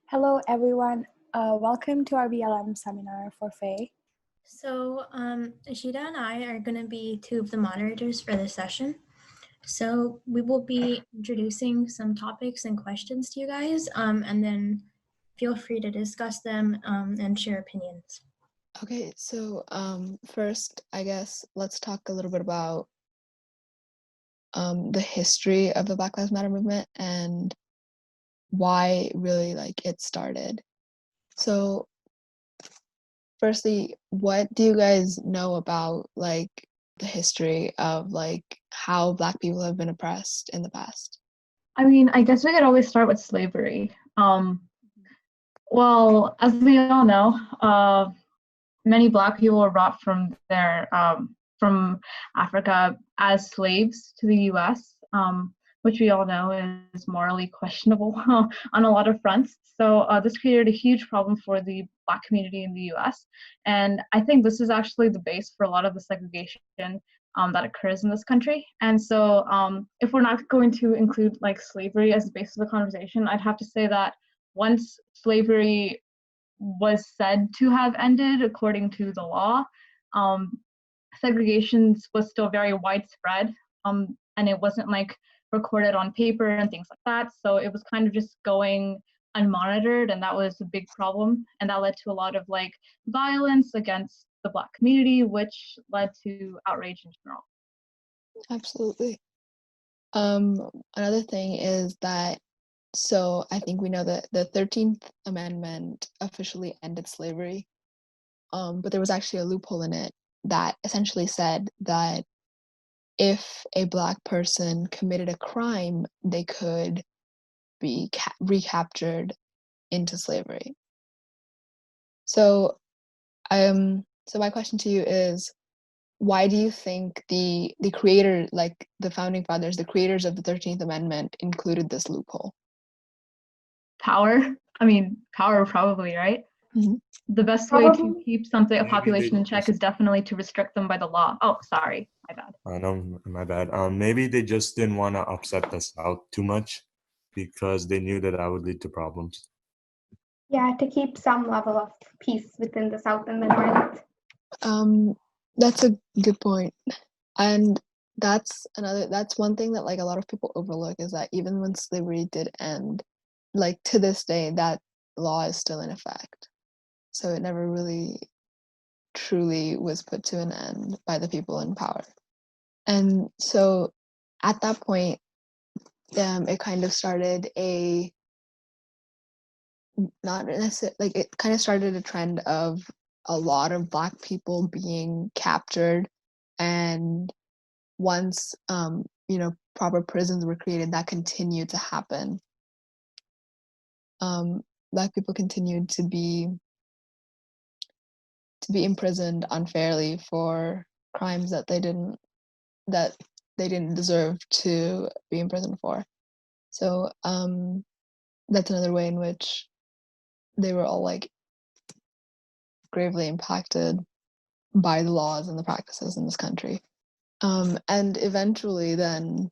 Hello, everyone. Welcome to our BLM seminar for FAYE. So, Ashita and I are going to be two of the moderators for this session. So, we will be introducing some topics and questions to you guys, and then feel free to discuss them and share opinions. Okay, so first, I guess let's talk a little bit about the history of the Black Lives Matter movement and why really it started. So firstly, what do you guys know about the history of how Black people have been oppressed in the past? I mean, I guess we could always start with slavery. Well, as we all know, many Black people were brought from Africa as slaves to the U.S., which we all know is morally questionable on a lot of fronts. So this created a huge problem for the Black community in the U.S. And I think this is actually the base for a lot of the segregation that occurs in this country. And so if we're not going to include slavery as the basis of the conversation, I'd have to say that once slavery was said to have ended according to the law, segregation was still very widespread, and it wasn't recorded on paper and things like that. So it was kind of just going unmonitored, and that was a big problem. And that led to a lot of violence against the Black community, which led to outrage in general. Absolutely. Another thing is that, so I think we know that the 13th Amendment officially ended slavery, but there was actually a loophole in it that essentially said that if a Black person committed a crime, they could be recaptured into slavery. So, so my question to you is, why do you think the creator, the founding fathers, the creators of the 13th Amendment, included this loophole? Power. I mean, power probably, right? Mm-hmm. The best way to keep a population in check is definitely to restrict them by the law. Oh, sorry, my bad. No, my bad. Maybe they just didn't want to upset the South too much because they knew that would lead to problems. Yeah, to keep some level of peace within the South and the North. That's a good point. And that's one thing that a lot of people overlook, is that even when slavery did end, to this day, that law is still in effect. So it never really truly was put to an end by the people in power. And so at that point, it kind of started a trend of a lot of Black people being captured, and once proper prisons were created, that continued to happen. Black people continued to be imprisoned unfairly for crimes that they didn't deserve to be imprisoned for. So that's another way in which they were all gravely impacted by the laws and the practices in this country. And eventually then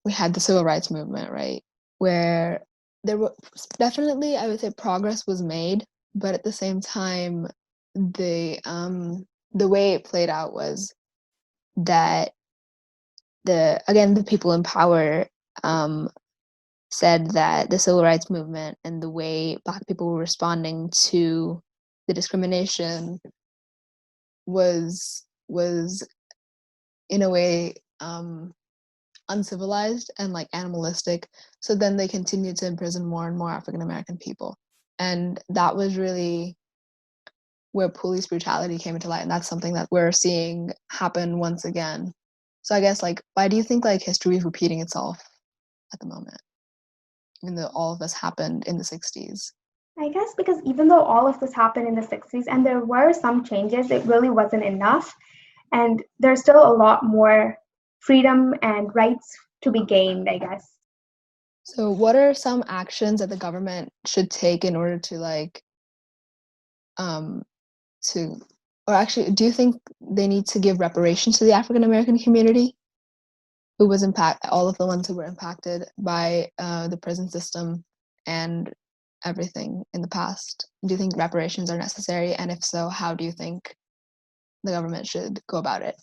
we had the civil rights movement, right? Where there were definitely, I would say, progress was made, but at the same time, the way it played out was that the people in power said that the civil rights movement and the way Black people were responding to the discrimination was in a way uncivilized and animalistic. So then they continued to imprison more and more African American people, and that was really where police brutality came into light, and that's something that we're seeing happen once again. So I guess why do you think history is repeating itself at the moment, even though all of this happened in the 60s? I guess because even though all of this happened in the 60s and there were some changes, it really wasn't enough. And there's still a lot more freedom and rights to be gained, I guess. So what are some actions that the government should take in order to or actually, do you think they need to give reparations to the African American community who was all of the ones who were impacted by the prison system and everything in the past. Do you think reparations are necessary? And if so, how do you think the government should go about it?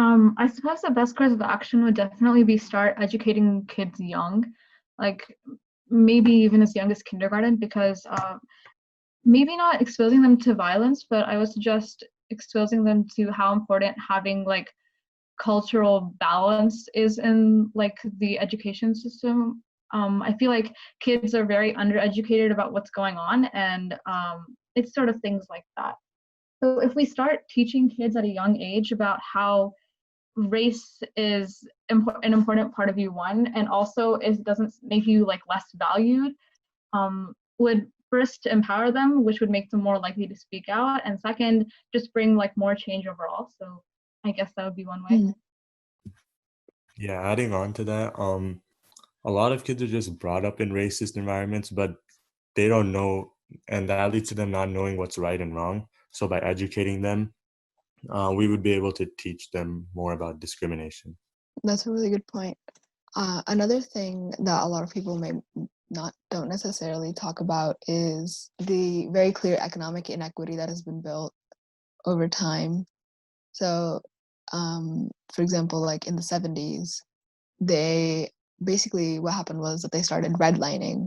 I suppose the best course of action would definitely be start educating kids young, like maybe even as young as kindergarten, because maybe not exposing them to violence, but I would suggest exposing them to how important having like cultural balance is in like the education system. I feel like kids are very undereducated about what's going on, and it's sort of things like that. So if we start teaching kids at a young age about how race is an important part of you, one, and also it doesn't make you like less valued, would first empower them, which would make them more likely to speak out, and second, just bring like more change overall. So I guess that would be one way. Yeah, adding on to that, a lot of kids are just brought up in racist environments, but they don't know, and that leads to them not knowing what's right and wrong. So by educating them, we would be able to teach them more about discrimination. That's a really good point. Another thing that a lot of people don't necessarily talk about is the very clear economic inequity that has been built over time. So, for example, like in the 70s, they basically what happened was that they started redlining,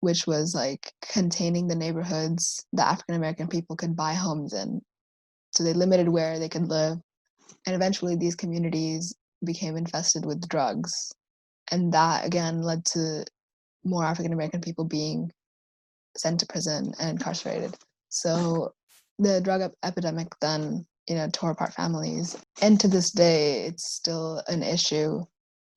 which was like containing the neighborhoods that African American people could buy homes in. So they limited where they could live, and eventually these communities became infested with drugs, and that again led to more African American people being sent to prison and incarcerated. So the drug epidemic then, tore apart families, and to this day it's still an issue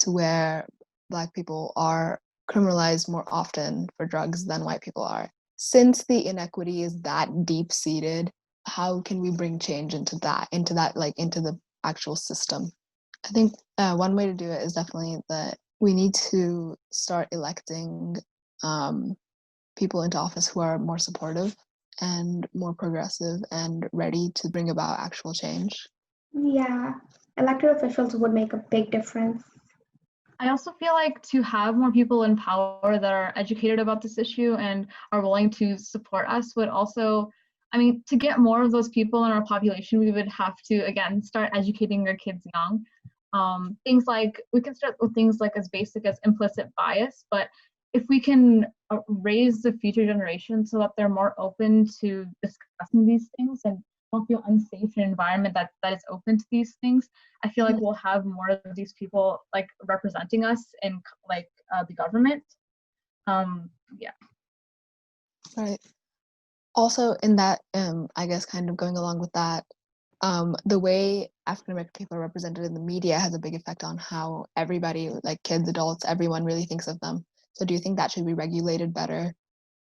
to where Black people are criminalized more often for drugs than white people are. Since the inequity is that deep seated, how can we bring change into the actual system? I think one way to do it is definitely that we need to start electing people into office who are more supportive and more progressive and ready to bring about actual change. Yeah, elected officials would make a big difference. I also feel like to have more people in power that are educated about this issue and are willing to support us would also, I mean, to get more of those people in our population, we would have to, again, start educating our kids young. Things like, we can start with things like as basic as implicit bias, but if we can raise the future generation so that they're more open to discussing these things and don't feel unsafe in an environment that is open to these things, I feel like we'll have more of these people like representing us in like the government. Yeah. Right. Also, in that, I guess, kind of going along with that, the way African American people are represented in the media has a big effect on how everybody, like kids, adults, everyone really thinks of them. So do you think that should be regulated better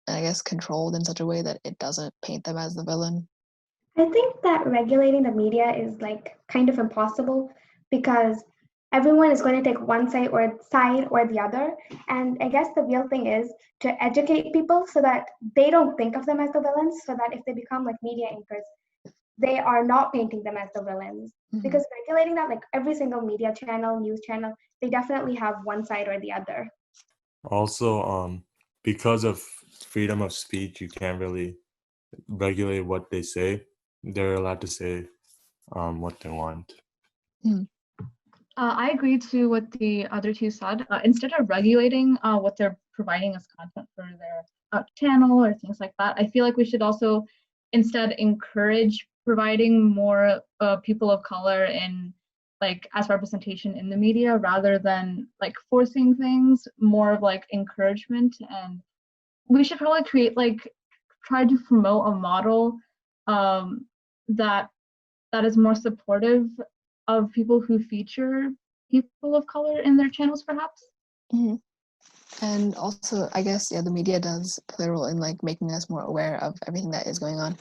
and I guess controlled in such a way that it doesn't paint them as the villain? I think that regulating the media is like kind of impossible because everyone is going to take one side or the other. And I guess the real thing is to educate people so that they don't think of them as the villains, so that if they become like media anchors, they are not painting them as the villains. Because regulating that, like every single media channel, news channel, they definitely have one side or the other. Also, because of freedom of speech, you can't really regulate what they say. They're allowed to say what they want. I agree to what the other two said. Instead of regulating what they're providing as content for their channel or things like that, I feel like we should also instead encourage providing more people of color in like as representation in the media rather than like forcing things, more of like encouragement. And we should probably create like try to promote a model that is more supportive of people who feature people of color in their channels, perhaps. And also, I guess, the media does play a role in like making us more aware of everything that is going on.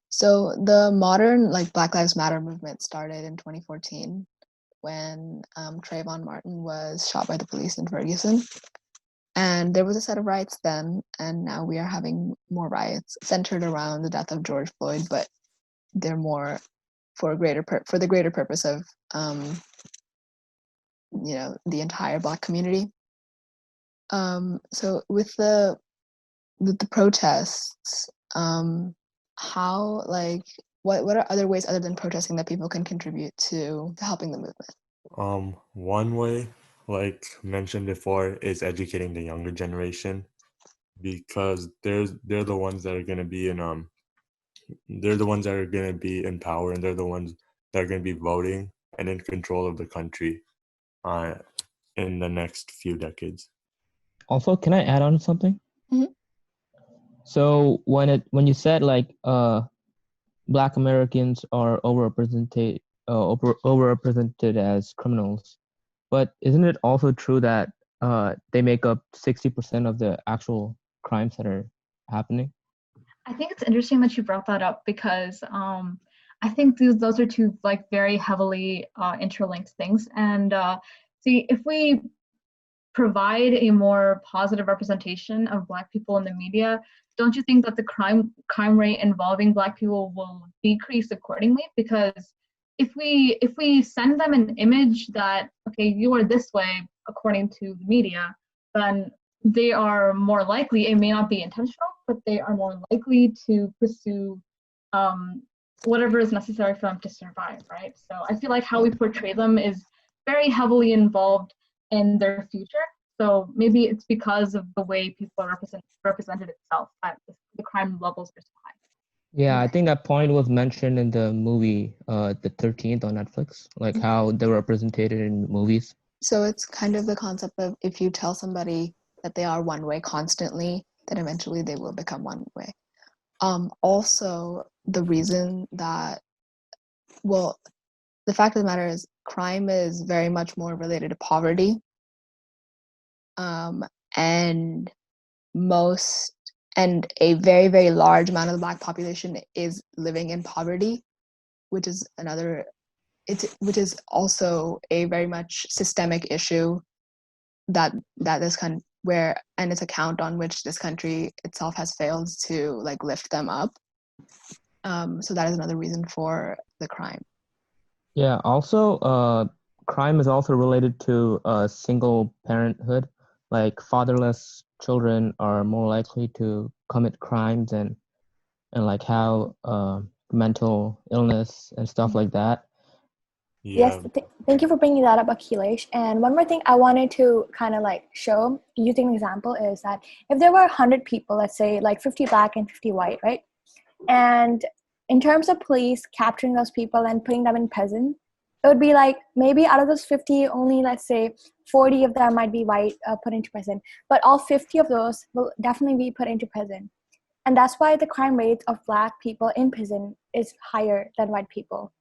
So the modern like Black Lives Matter movement started in 2014 when Trayvon Martin was shot by the police in Ferguson. And there was a set of riots then, and now we are having more riots centered around the death of George Floyd, but they're more for the greater purpose of the entire Black community. So with the the protests, how, like, what are other ways other than protesting that people can contribute to helping the movement? One way, like mentioned before, is educating the younger generation, because they're the ones that are gonna be in power, and they're the ones that are gonna be voting and in control of the country uh, in the next few decades. Also, can I add on something? Mhm. So when you said like Black Americans are overrepresented as criminals, but isn't it also true that they make up 60% of the actual crimes that are happening? I think it's interesting that you brought that up because I think those are two like very heavily interlinked things. And see, if we provide a more positive representation of Black people in the media, don't you think that the crime rate involving Black people will decrease accordingly? Because if we send them an image that, okay, you are this way according to the media, then they are more likely, it may not be intentional, but they are more likely to pursue whatever is necessary for them to survive, right? So I feel like how we portray them is very heavily involved in their future. So maybe it's because of the way people are represented itself that the crime levels are so high. Yeah, I think that point was mentioned in the movie The 13th on Netflix, like how they were represented in movies. So it's kind of the concept of, if you tell somebody that they are one way constantly, then eventually they will become one way. Also, the reason that, well, the fact of the matter is crime is very much more related to poverty. And a very, very large amount of the Black population is living in poverty, which is which is also a very much systemic issue that this and it's a count on which this country itself has failed to like lift them up. So that is another reason for the crime. Yeah, also crime is also related to single parenthood. Like fatherless children are more likely to commit crimes and like have mental illness and stuff like that. Yes, thank you for bringing that up, Akhilesh. And one more thing I wanted to kind of like show, using an example, is that if there were 100 people, let's say like 50 Black and 50 white, right? And in terms of police capturing those people and putting them in prison, it would be like maybe out of those 50, only let's say 40 of them might be white, put into prison. But all 50 of those will definitely be put into prison. And that's why the crime rate of Black people in prison is higher than white people.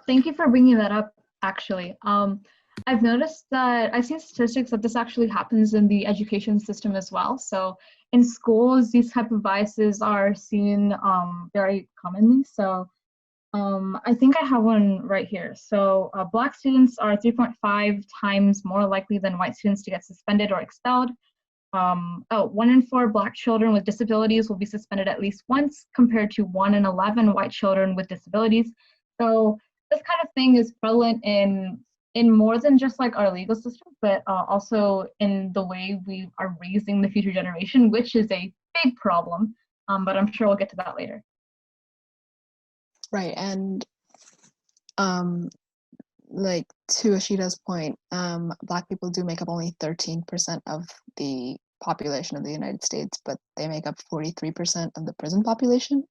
Thank you for bringing that up, actually. I've noticed that I've seen statistics that this actually happens in the education system as well. So in schools, these type of biases are seen very commonly. So I think I have one right here. So Black students are 3.5 times more likely than white students to get suspended or expelled. 1 in 4 Black children with disabilities will be suspended at least once, compared to 1 in 11 white children with disabilities. So this kind of thing is prevalent in more than just like our legal system, but also in the way we are raising the future generation, which is a big problem. But I'm sure we'll get to that later. Right, and like to Ashida's point, Black people do make up only 13% of the population of the United States, but they make up 43% of the prison population,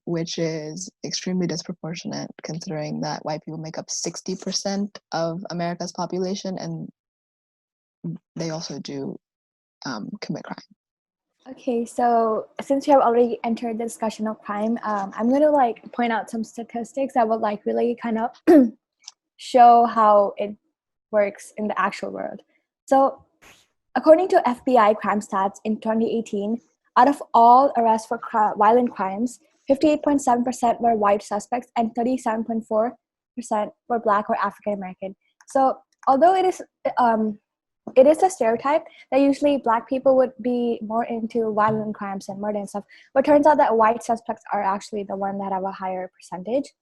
which is extremely disproportionate considering that white people make up 60% of America's population, and they also do commit crime. Okay, so since we have already entered the discussion of crime, I'm going to like point out some statistics that would like really kind of show how it works in the actual world. So according to FBI crime stats in 2018, out of all arrests for violent crimes, 58.7% were white suspects and 37.4% were Black or African American. So although it is a stereotype that usually Black people would be more into violent crimes and murder and stuff, but it turns out that white suspects are actually the one that have a higher percentage.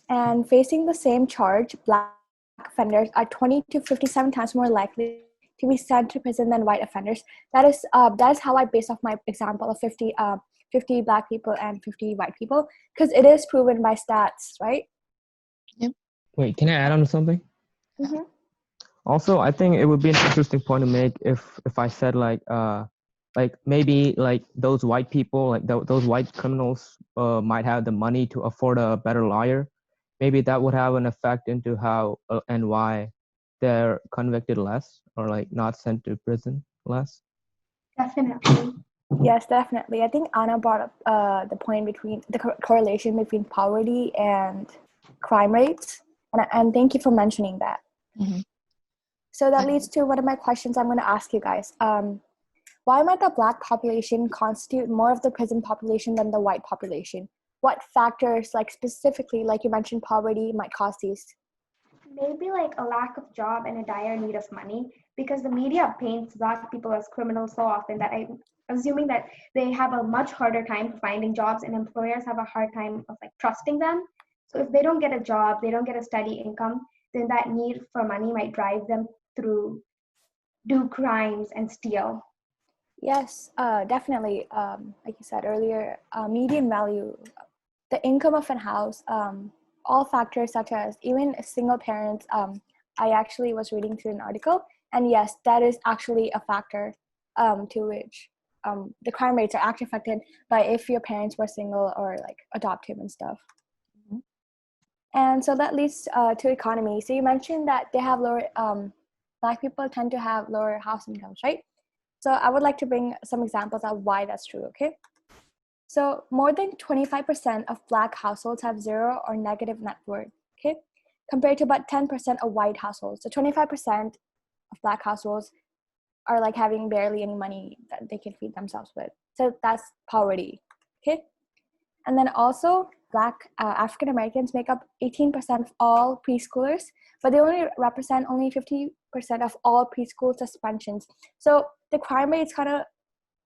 And facing the same charge, Black offenders are 20 to 57 times more likely to be sent to prison than white offenders. That is how I base off my example of 50 Black people and 50 white people, because it is proven by stats, right? Wait, can I add on to something? Mm-hmm. Also, I think it would be an interesting point to make if I said like maybe like those white people, like those white criminals might have the money to afford a better lawyer. Maybe that would have an effect into how and why they're convicted less or like not sent to prison less. Definitely. Yes, definitely. I think Anna brought up the point between the correlation between poverty and crime rates, and thank you for mentioning that. Mm-hmm. So that leads to one of my questions I'm going to ask you guys. Why might the Black population constitute more of the prison population than the white population? What factors, like specifically, like you mentioned, poverty might cause these? Maybe like a lack of job and a dire need of money, because the media paints Black people as criminals so often that I'm assuming that they have a much harder time finding jobs, and employers have a hard time of like trusting them. So if they don't get a job, they don't get a steady income, then that need for money might drive them through do crimes and steal. Yes, definitely. Like you said earlier, median value, the income of a house, all factors such as even single parents. I actually was reading through an article, and yes, that is actually a factor to which the crime rates are actually affected by if your parents were single or like adoptive and stuff. Mhm. And so that leads to economy. So you mentioned that they have lower, Black people tend to have lower house incomes, right? So I would like to bring some examples of why that's true, okay? So more than 25% of Black households have zero or negative net worth, okay? Compared to about 10% of white households. So 25% of Black households are like having barely any money that they can feed themselves with. So that's poverty, okay? And then also Black African Americans make up 18% of all preschoolers, but they only represent only 50% of all preschool suspensions. So the crime rate is kind of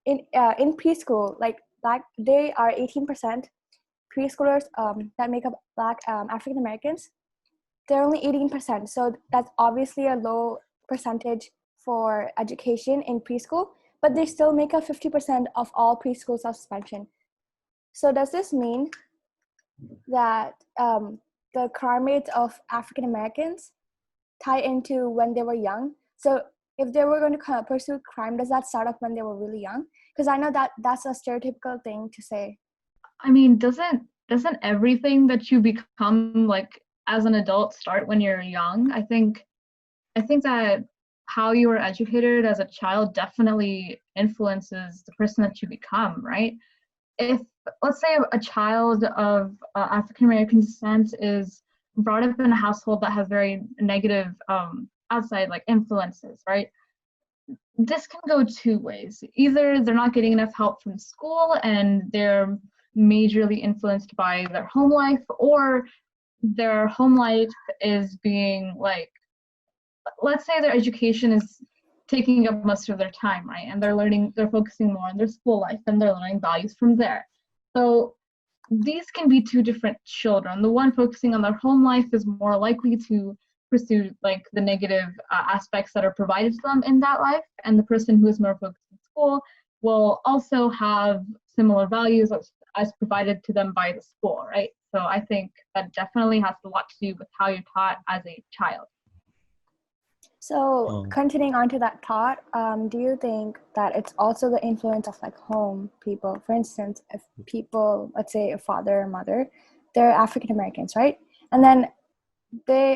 in preschool, like Black, they are 18% preschoolers that make up Black African Americans. They're only 18%. So that's obviously a low percentage for education in preschool, but they still make up 50% of all preschool suspension. So does this mean that the crime rates of African Americans tie into when they were young? So if they were going to pursue crime, does that start up when they were really young? Because I know that that's a stereotypical thing to say. I mean, doesn't everything that you become like as an adult start when you're young? I think that how you were educated as a child definitely influences the person that you become, right? If, let's say, a child of African American descent is brought up in a household that has very negative outside like influences, right? This can go two ways. Either they're not getting enough help from school and they're majorly influenced by their home life, or their home life is being like, let's say their education is taking up most of their time, right? And they're focusing more on their school life and they're learning values from there. So these can be two different children. The one focusing on their home life is more likely to pursue like the negative aspects that are provided to them in that life, and the person who is more focused in school will also have similar values as provided to them by the school, right? So I think that definitely has a lot to do with how you're taught as a child. So continuing on to that thought, do you think that it's also the influence of like home people? For instance, if people, let's say a father or mother, they're African Americans, right? And then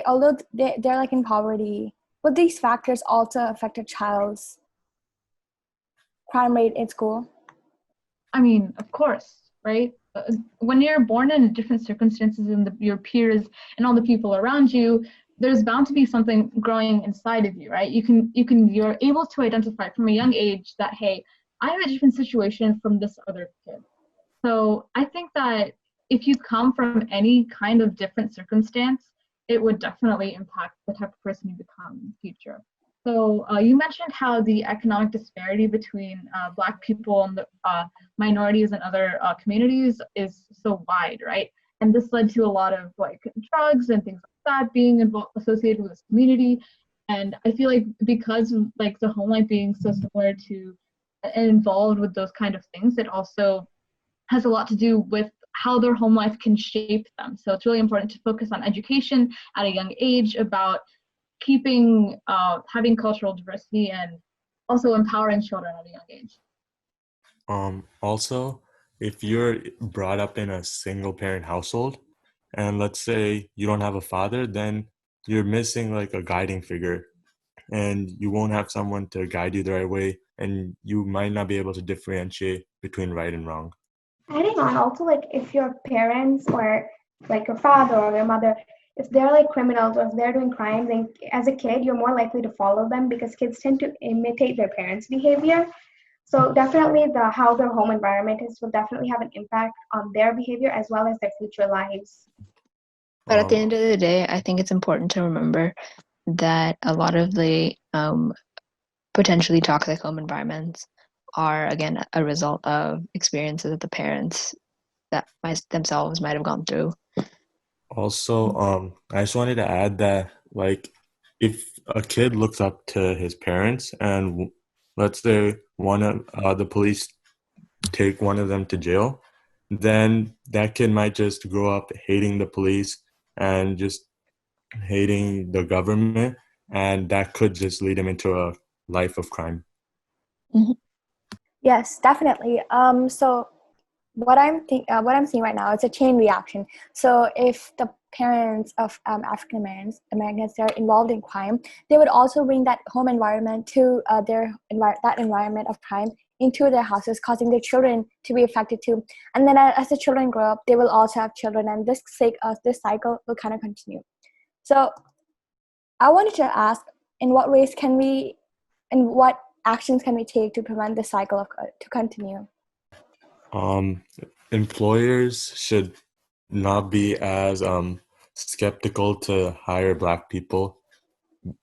although they're like in poverty, would these factors also affect a child's crime rate in school? I mean, of course, right? When you're born in different circumstances and your peers and all the people around you, there's bound to be something growing inside of you, right? You're able to identify from a young age that, hey, I have a different situation from this other kid. So I think that if you come from any kind of different circumstance, it would definitely impact the type of person you become in the future. So you mentioned how the economic disparity between Black people and the minorities and other communities is so wide, right? And this led to a lot of like drugs and things like that being associated with this community. And I feel like because like the home life being so similar to and involved with those kind of things, it also has a lot to do with how their home life can shape them. So it's really important to focus on education at a young age about keeping, having cultural diversity and also empowering children at a young age. Also, if you're brought up in a single parent household, and let's say you don't have a father, then you're missing like a guiding figure, and you won't have someone to guide you the right way, and you might not be able to differentiate between right and wrong. Adding on, also, like if your parents or like your father or your mother, if they're like criminals or if they're doing crimes, then as a kid, you're more likely to follow them because kids tend to imitate their parents' behavior. So definitely how their home environment is will definitely have an impact on their behavior as well as their future lives. But at the Um, end of the day, I think it's important to remember that a lot of the potentially toxic home environments are, again, a result of experiences that the parents that themselves might have gone through. Also, I just wanted to add that, like, if a kid looks up to his parents, and let's say one of the police take one of them to jail, then that kid might just grow up hating the police and just hating the government, and that could just lead him into a life of crime. Yes, definitely. So what I'm seeing right now is a chain reaction. So if the parents of African Americans are involved in crime, they would also bring that home environment to that environment of crime into their houses, causing their children to be affected too. And then as the children grow up, they will also have children, and this cycle will kind of continue. So I wanted to ask, in what ways can we, and what actions can we take to prevent this cycle to continue? Um, Employers should not be as skeptical to hire Black people,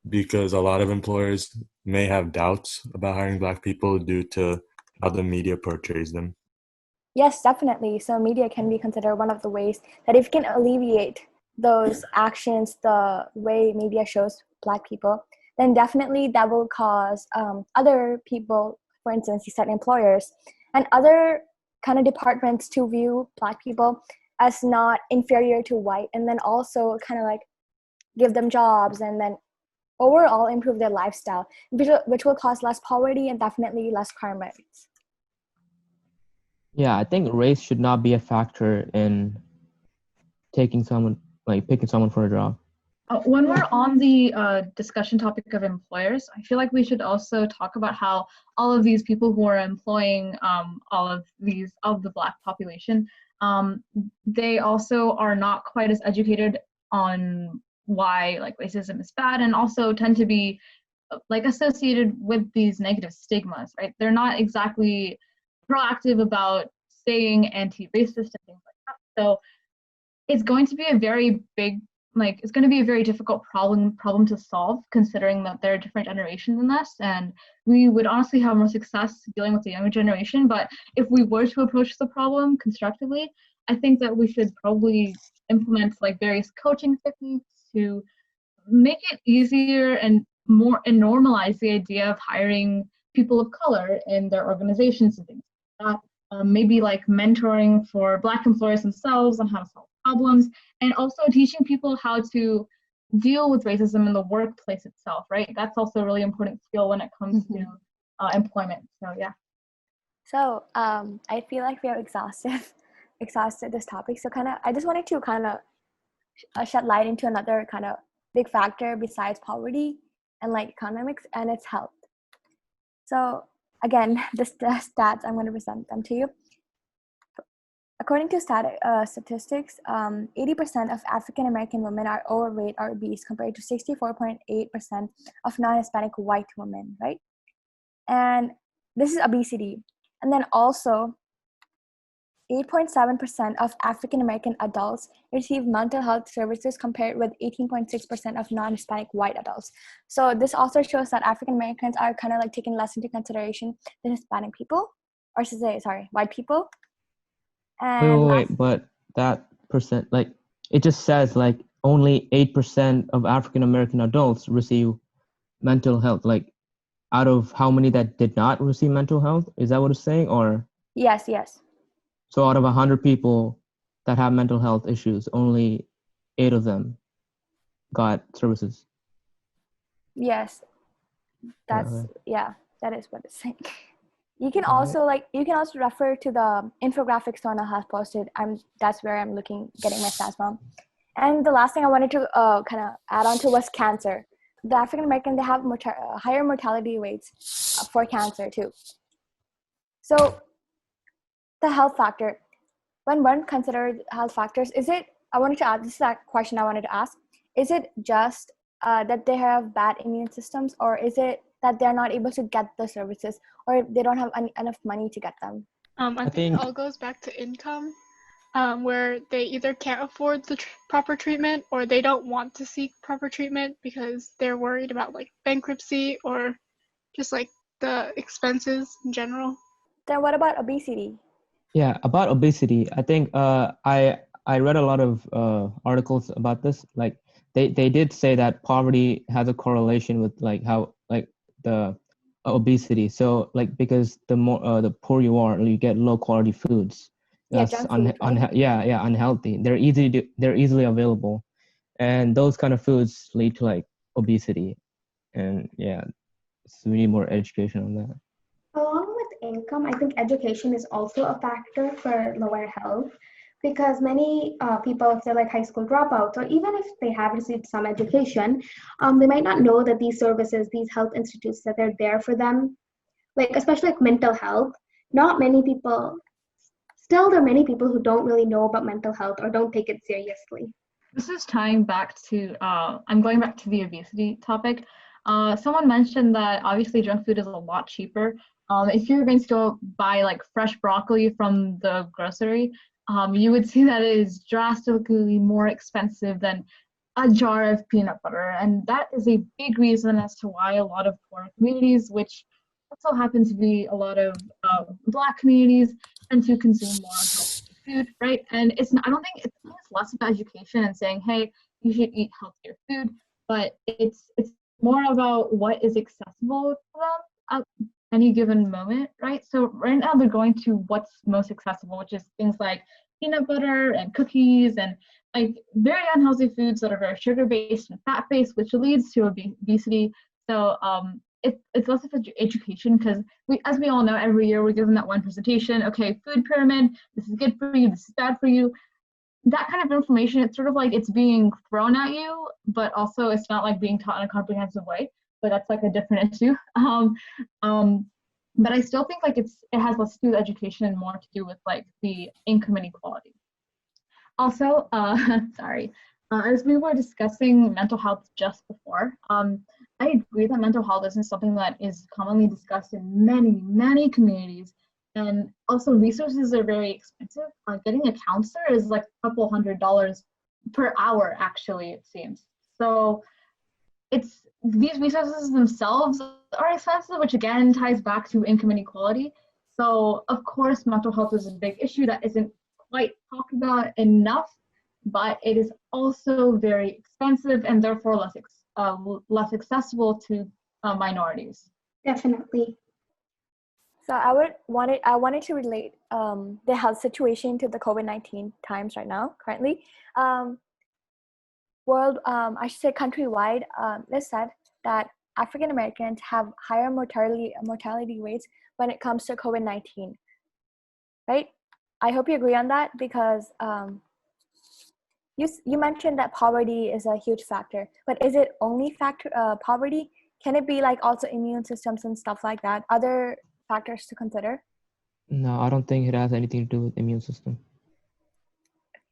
because a lot of employers may have doubts about hiring Black people due to how the media portrays them. Yes, definitely. So media can be considered one of the ways that if it can alleviate those actions, the way media shows Black people, then definitely that will cause other people, for instance, you said employers, and other kind of departments to view Black people as not inferior to white, and then also kind of like give them jobs and then overall improve their lifestyle, which will cause less poverty and definitely less crime rates. Yeah, I think race should not be a factor in picking someone for a job. When we're on the discussion topic of employers, I feel like we should also talk about how all of these people who are employing all of the Black population, they also are not quite as educated on why like racism is bad, and also tend to be like associated with these negative stigmas, right? They're not exactly proactive about staying anti-racist and things like that. So it's going to be a very big, like it's going to be a very difficult problem to solve, considering that there are different generations in this, and we would honestly have more success dealing with the younger generation. But if we were to approach the problem constructively, I think that we should probably implement like various coaching techniques to make it easier and normalize the idea of hiring people of color in their organizations and things like that. Maybe like mentoring for Black employers themselves on how to solve problems, and also teaching people how to deal with racism in the workplace itself, right? That's also a really important skill when it comes to employment. So yeah. So I feel like we have exhausted this topic. So I just wanted to kind of shed light into another kind of big factor besides poverty and like economics, and it's health. So again, the stats, I'm going to present them to you. According to statistics, 80% of African American women are overweight or obese compared to 64.8% of non-Hispanic white women, right? And this is obesity. And then also, 8.7% of African American adults receive mental health services compared with 18.6% of non-Hispanic white adults. So this also shows that African Americans are kind of like taken less into consideration than Hispanic people, or should I say, sorry, white people. And Wait, but that percent, like, it just says like only 8% of African American adults receive mental health? Like, out of how many that did not receive mental health? Is that what it's saying? Or Yes, yes. so out of 100 people that have mental health issues, only 8 of them got services. Yes. That's Okay. yeah, that is what it's saying. You can Alright. also refer to the infographics Sona has posted. That's where I'm getting my stats from. And the last thing I wanted to kind of add on to was cancer. The African American, they have higher mortality rates for cancer too. So the health factor, when one considers health factors, this is that question I wanted to ask. Is it just that they have bad immune systems, or is it that they're not able to get the services, or they don't have enough money to get them? I think it all goes back to income, where they either can't afford the proper treatment or they don't want to seek proper treatment because they're worried about like bankruptcy or just like the expenses in general. Then what about obesity? Yeah, about obesity, I think I read a lot of articles about this. Like they did say that poverty has a correlation with like how like the obesity. So like because the more the poor you are, you get low quality foods. Yeah, That's junk food, right? yeah, unhealthy. They're easily available, and those kind of foods lead to like obesity. And yeah, so we need more education on that. Along with income, I think education is also a factor for lower health because many people, if they're like high school dropouts, or even if they have received some education, they might not know that these services, these health institutes, that they're there for them, like especially like mental health. Not many people, still there are many people who don't really know about mental health or don't take it seriously. This is tying back to, I'm going back to the obesity topic. Someone mentioned that obviously junk food is a lot cheaper. If you're going to go buy like fresh broccoli from the grocery, you would see that it is drastically more expensive than a jar of peanut butter. And that is a big reason as to why a lot of poor communities, which also happen to be a lot of Black communities, tend to consume more unhealthy food, right? And I don't think it's less about education and saying, hey, you should eat healthier food, but it's more about what is accessible to them at any given moment, right? So right now they're going to what's most accessible, which is things like peanut butter and cookies and like very unhealthy foods that are very sugar-based and fat-based, which leads to obesity. So it's less of education because as we all know, every year we're given that one presentation. Okay, food pyramid. This is good for you. This is bad for you. That kind of information. It's sort of like it's being thrown at you, but also it's not like being taught in a comprehensive way. But that's like a different issue. But I still think like it has less to do with education and more to do with like the income inequality. Also, sorry, as we were discussing mental health just before, I agree that mental health isn't something that is commonly discussed in many communities. And also resources are very expensive. Getting a counselor is like a couple $100 per hour, actually, it seems. So these resources themselves are expensive, which again ties back to income inequality. So of course, mental health is a big issue that isn't quite talked about enough, but it is also very expensive and therefore less accessible to minorities. Definitely. So I wanted to relate the health situation to the COVID-19 times right now, currently. I should say countrywide, it's said that African Americans have higher mortality rates when it comes to COVID-19, right? I hope you agree on that because you mentioned that poverty is a huge factor, but is it only poverty? Can it be like also immune systems and stuff like that? Other factors to consider? No, I don't think it has anything to do with immune system.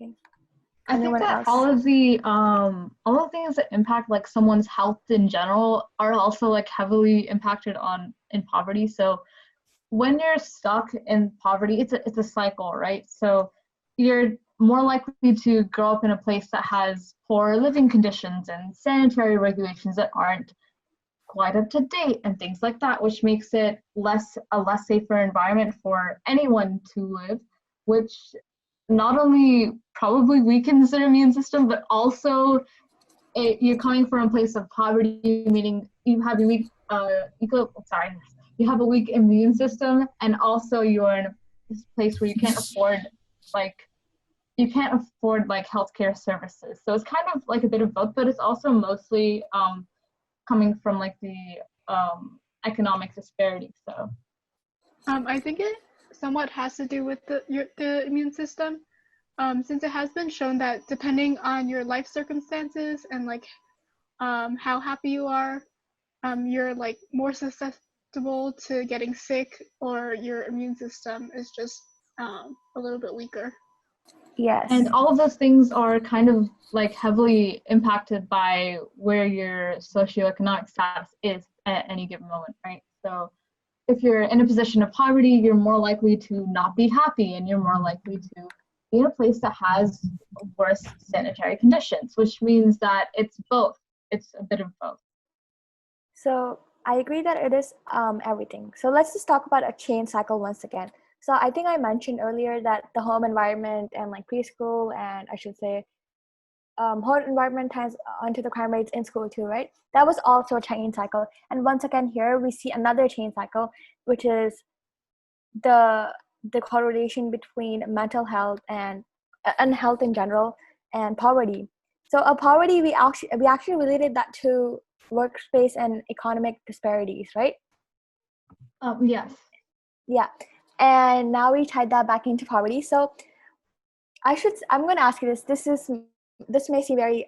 Okay. I think that all of the things that impact like someone's health in general are also like heavily impacted in poverty. So when you're stuck in poverty, it's a cycle, right? So you're more likely to grow up in a place that has poor living conditions and sanitary regulations that aren't quite up to date and things like that, which makes it a less safer environment for anyone to live, which not only probably weakens their immune system, but also you're coming from a place of poverty, meaning you have a weak you have a weak immune system, and also you're in a place where you can't afford like healthcare services. So it's kind of like a bit of both, but it's also mostly coming from like the economic disparity. So I think it somewhat has to do with the immune system, since it has been shown that depending on your life circumstances and like how happy you are, you're like more susceptible to getting sick, or your immune system is just a little bit weaker. Yes. And all of those things are kind of like heavily impacted by where your socioeconomic status is at any given moment, right? So if you're in a position of poverty, you're more likely to not be happy, and you're more likely to be in a place that has worse sanitary conditions, which means that it's both. It's a bit of both. So I agree that it is everything. So let's just talk about a chain cycle once again. So I think I mentioned earlier that the home environment and like preschool, and I should say home environment ties onto the crime rates in school too, right? That was also a chain cycle. And once again here we see another chain cycle, which is the correlation between mental health and health in general and poverty. So poverty, we actually related that to workspace and economic disparities, right? Yes. Yeah. And now we tied that back into poverty. So I'm going to ask you this. This may seem very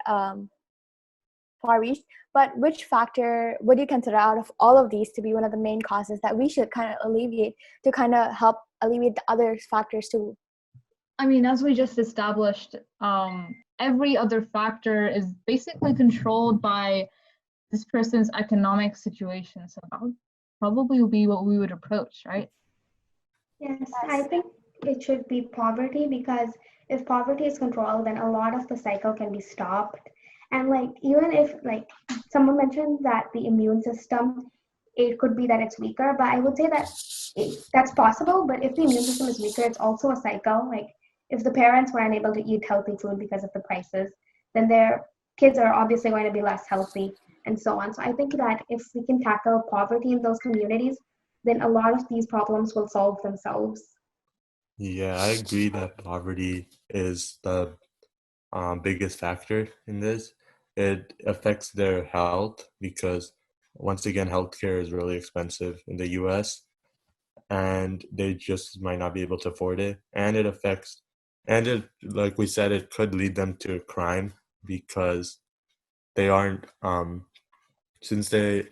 far-reached, but which factor would you consider out of all of these to be one of the main causes that we should kind of alleviate to kind of help alleviate the other factors too? I mean, as we just established, every other factor is basically controlled by this person's economic situation. So that would probably be what we would approach, right? Yes, I think it should be poverty, because if poverty is controlled, then a lot of the cycle can be stopped. And like even if like someone mentioned that the immune system, it could be that it's weaker, but I would say that that's possible. But if the immune system is weaker, it's also a cycle. Like if the parents were unable to eat healthy food because of the prices, then their kids are obviously going to be less healthy, and so on. So I think that if we can tackle poverty in those communities, then a lot of these problems will solve themselves. Yeah, I agree that poverty is the biggest factor in this. It affects their health because, once again, healthcare is really expensive in the US, and they just might not be able to afford it. And it affects, and it, like we said, it could lead them to crime because they aren't, since they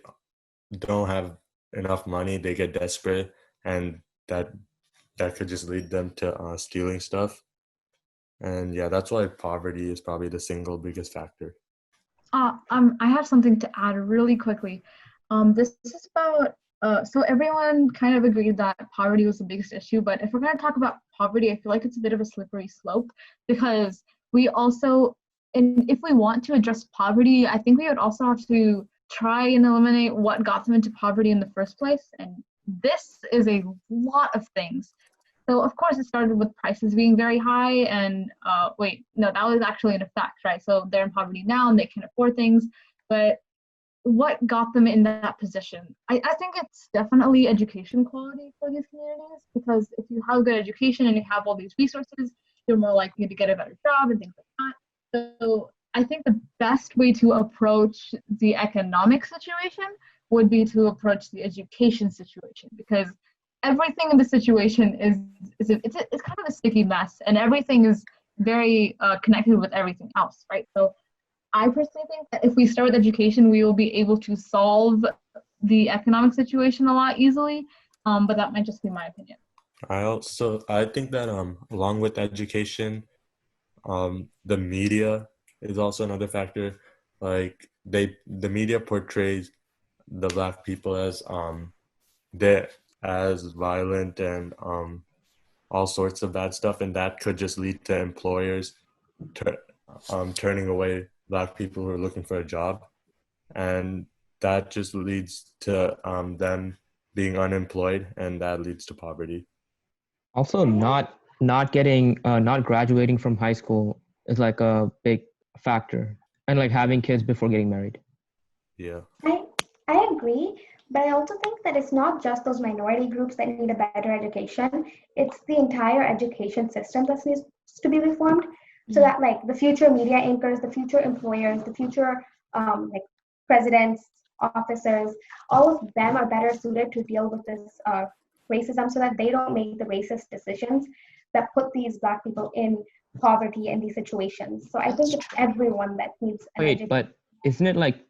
don't have enough money, they get desperate, and that could just lead them to stealing stuff. And yeah, that's why poverty is probably the single biggest factor. I have something to add really quickly. This is about so everyone kind of agreed that poverty was the biggest issue, but if we're going to talk about poverty, I feel like it's a bit of a slippery slope, because we also, and if we want to address poverty, I think we would also have to try and eliminate what got them into poverty in the first place. And this is a lot of things. So of course it started with prices being very high, and that was actually an effect, right? So they're in poverty now and they can afford things, but what got them in that position? I think it's definitely education quality for these communities, because if you have good education and you have all these resources, you're more likely to get a better job and things like that. So I think the best way to approach the economic situation would be to approach the education situation, because everything in the situation is it's kind of a sticky mess, and everything is very connected with everything else, right? So I personally think that if we start with education, we will be able to solve the economic situation a lot easily, but that might just be my opinion. I think that along with education, the media is also another factor. Like the media portrays the Black people as they as violent and all sorts of bad stuff, and that could just lead to employers turning away Black people who are looking for a job, and that just leads to them being unemployed, and that leads to poverty. Also, not graduating from high school is like a big factor. and like having kids before getting married. Yeah. I agree, but I also think that it's not just those minority groups that need a better education. It's the entire education system that needs to be reformed so that like the future media anchors, the future employers, the future like presidents, officers, all of them are better suited to deal with this racism so that they don't make the racist decisions that put these Black people in poverty in these situations. So I think it's everyone that needs an Wait, education. but isn't it like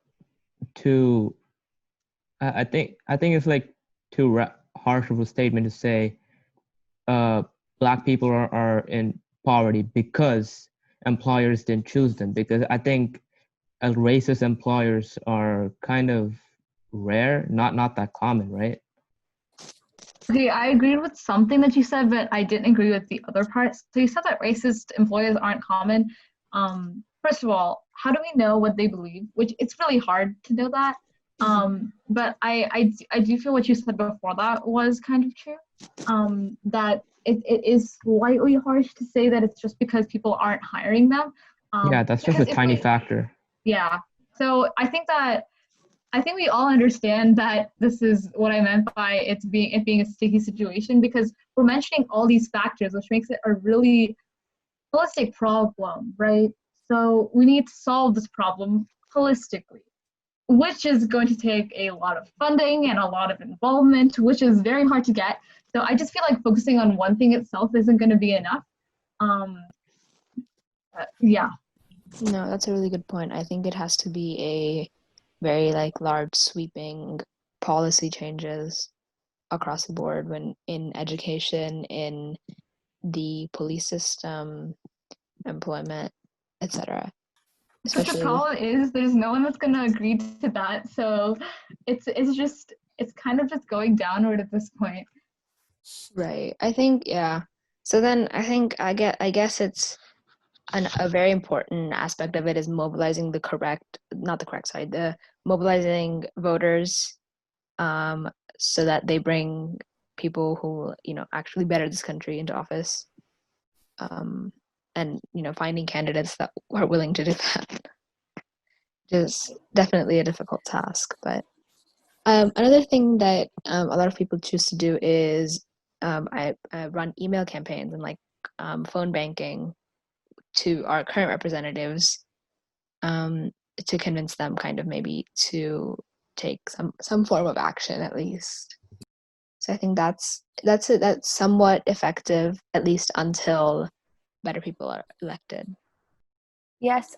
too? I think it's like too harsh of a statement to say Black people are in poverty because employers didn't choose them. Because I think racist employers are kind of rare, not that common, right? Okay, I agreed with something that you said, but I didn't agree with the other part. So you said that racist employers aren't common. First of all, how do we know what they believe? Which it's really hard to know that. But I do feel what you said before that was kind of true. That it is slightly harsh to say that it's just because people aren't hiring them. Yeah, that's just a because if tiny we- factor. Yeah. So I think we all understand that this is what I meant by it being a sticky situation, because we're mentioning all these factors, which makes it a really holistic problem, right? So we need to solve this problem holistically, which is going to take a lot of funding and a lot of involvement, which is very hard to get. So I just feel like focusing on one thing itself isn't going to be enough. Yeah. No, that's a really good point. I think it has to be a very like large sweeping policy changes across the board when in education, in the police system, employment, etc. But the Especially problem is there's no one that's going to agree to that. So it's kind of just going downward at this point. right. I think yeah. So then I guess it's a very important aspect of it is mobilizing the mobilizing voters so that they bring people who actually better this country into office, and finding candidates that are willing to do that is definitely a difficult task. But another thing that a lot of people choose to do is I run email campaigns and like phone banking to our current representatives, to convince them kind of maybe to take some form of action at least. So I think that's somewhat effective, at least until better people are elected. Yes,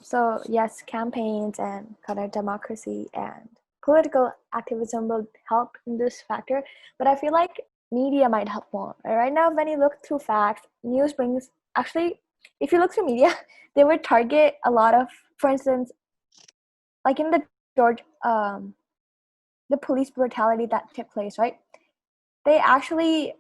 so yes, campaigns and kind of democracy and political activism will help in this factor, but I feel like media might help more. Right now, when you look through facts, news brings, actually, if you look through media, they would target a lot of, for instance, like in the George, the police brutality that took place, right? They actually,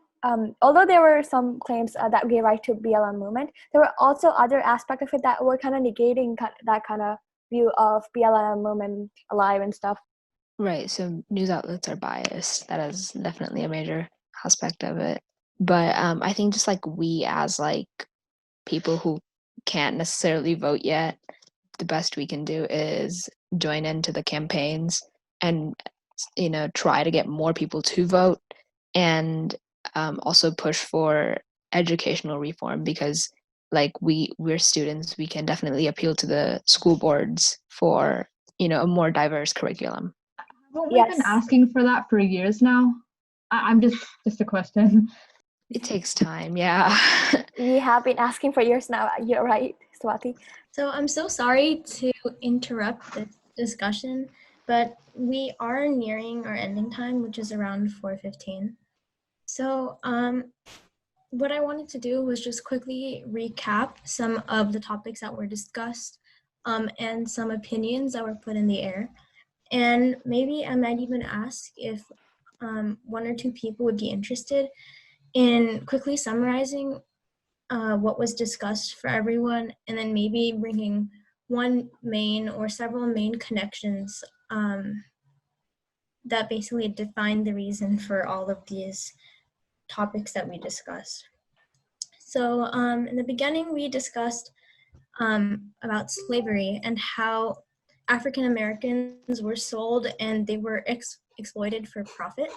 although there were some claims that gave right to BLM movement, there were also other aspects of it that were kind of negating that kind of view of BLM movement alive and stuff. Right. So news outlets are biased. That is definitely a major aspect of it. But I think just like we as like people who can't necessarily vote yet, the best we can do is join into the campaigns and try to get more people to vote, and also push for educational reform, because like we're students, we can definitely appeal to the school boards for a more diverse curriculum. Haven't we been asking for that for years now? I'm just a question. It takes time, yeah. We have been asking for years now. You're right, Swati. So I'm so sorry to interrupt this discussion, but we are nearing our ending time, which is around 4:15. So what I wanted to do was just quickly recap some of the topics that were discussed, and some opinions that were put in the air. And maybe I might even ask if one or two people would be interested in quickly summarizing what was discussed for everyone, and then maybe bringing one main or several main connections that basically define the reason for all of these topics that we discussed. So in the beginning, we discussed about slavery and how African Americans were sold and they were exploited for profit.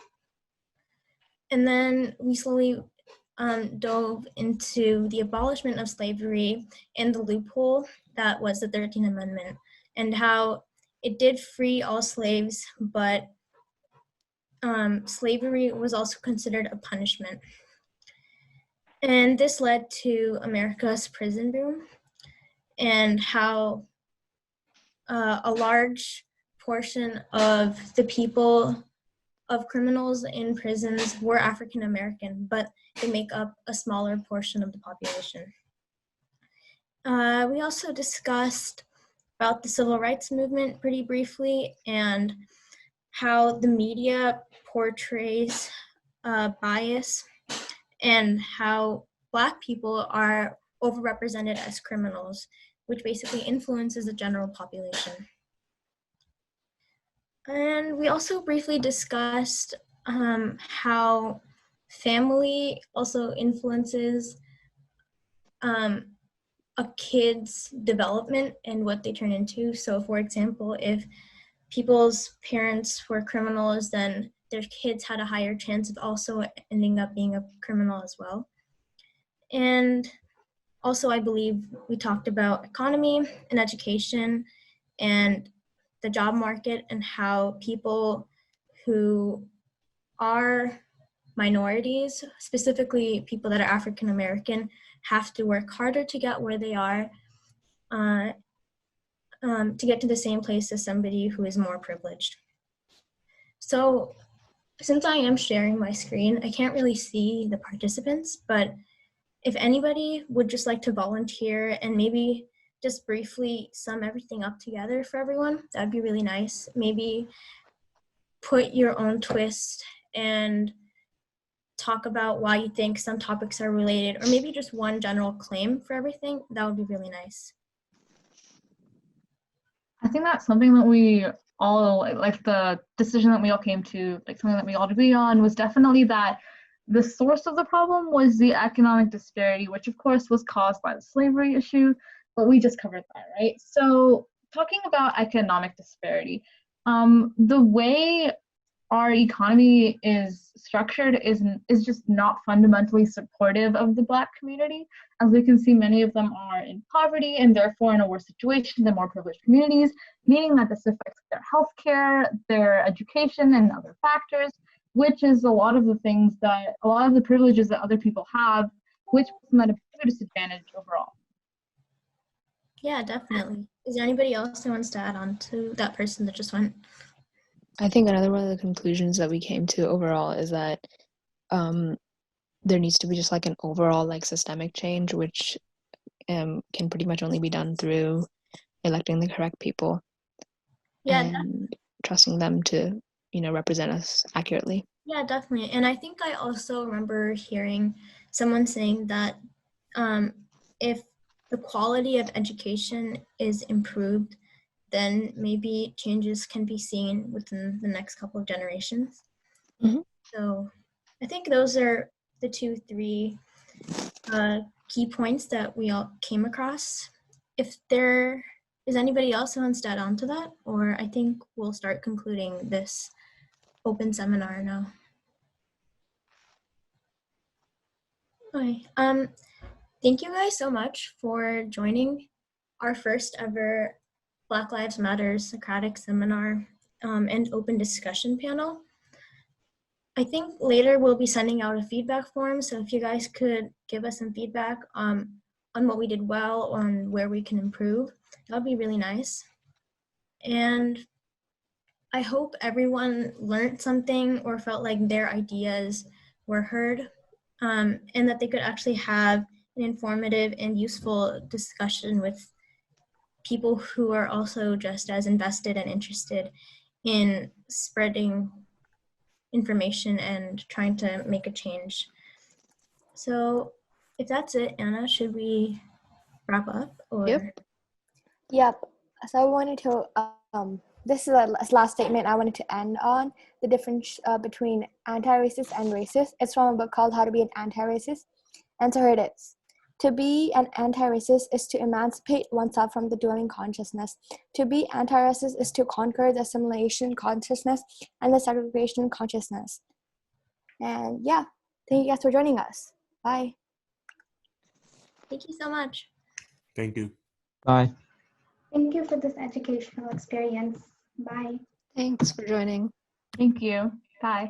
And then we slowly dove into the abolishment of slavery and the loophole that was the 13th Amendment, and how it did free all slaves, but slavery was also considered a punishment. And this led to America's prison boom, and how a large portion of the people, of criminals in prisons, were African American, but they make up a smaller portion of the population. We also discussed about the civil rights movement pretty briefly, and how the media portrays bias, and how Black people are overrepresented as criminals, which basically influences the general population. And we also briefly discussed how family also influences a kid's development and what they turn into. So for example, if people's parents were criminals, then their kids had a higher chance of also ending up being a criminal as well. And also, I believe we talked about economy and education and the job market, and how people who are minorities, specifically people that are African American, have to work harder to get where they are, to get to the same place as somebody who is more privileged. So since I am sharing my screen, I can't really see the participants, but if anybody would just like to volunteer and maybe just briefly sum everything up together for everyone, that'd be really nice. Maybe put your own twist and talk about why you think some topics are related, or maybe just one general claim for everything. That would be really nice. I think that's something that we all, like the decision that we all came to, like something that we all agree on, was definitely that the source of the problem was the economic disparity, which of course was caused by the slavery issue, but we just covered that, right? So talking about economic disparity, the way our economy is structured is just not fundamentally supportive of the Black community. As we can see, many of them are in poverty and therefore in a worse situation than more privileged communities, meaning that this affects their healthcare, their education, and other factors, which is a lot of the privileges that other people have, which puts them at a bigger disadvantage overall. Yeah, definitely. Is there anybody else who wants to add on to that person that just went? I think another one of the conclusions that we came to overall is that there needs to be just like an overall like systemic change, which can pretty much only be done through electing the correct people, and trusting them to, represent us accurately. Yeah, definitely. And I think I also remember hearing someone saying that if the quality of education is improved, then maybe changes can be seen within the next couple of generations. Mhm. So I think those are the 2-3 key points that we all came across. If there is anybody else who wants to add on to that, or I think we'll start concluding this open seminar now. Okay. Thank you guys so much for joining our first ever Black Lives Matter Socratic seminar and open discussion panel. I think later we'll be sending out a feedback form, so if you guys could give us some feedback on what we did well, on where we can improve, that would be really nice. And I hope everyone learned something or felt like their ideas were heard, and that they could actually have an informative and useful discussion with people who are also just as invested and interested in spreading information and trying to make a change. So if that's it, Anna, should we wrap up? Or? Yep. So I wanted to, this is the last statement I wanted to end on, the difference between anti-racist and racist. It's from a book called How to Be an Anti-Racist. And so here it is. To be an anti-racist is to emancipate oneself from the dueling consciousness. To be anti-racist is to conquer the assimilation consciousness and the segregation consciousness. And yeah, thank you guys for joining us. Bye. Thank you so much. Thank you. Bye. Thank you for this educational experience. Bye. Thanks for joining. Thank you. Bye.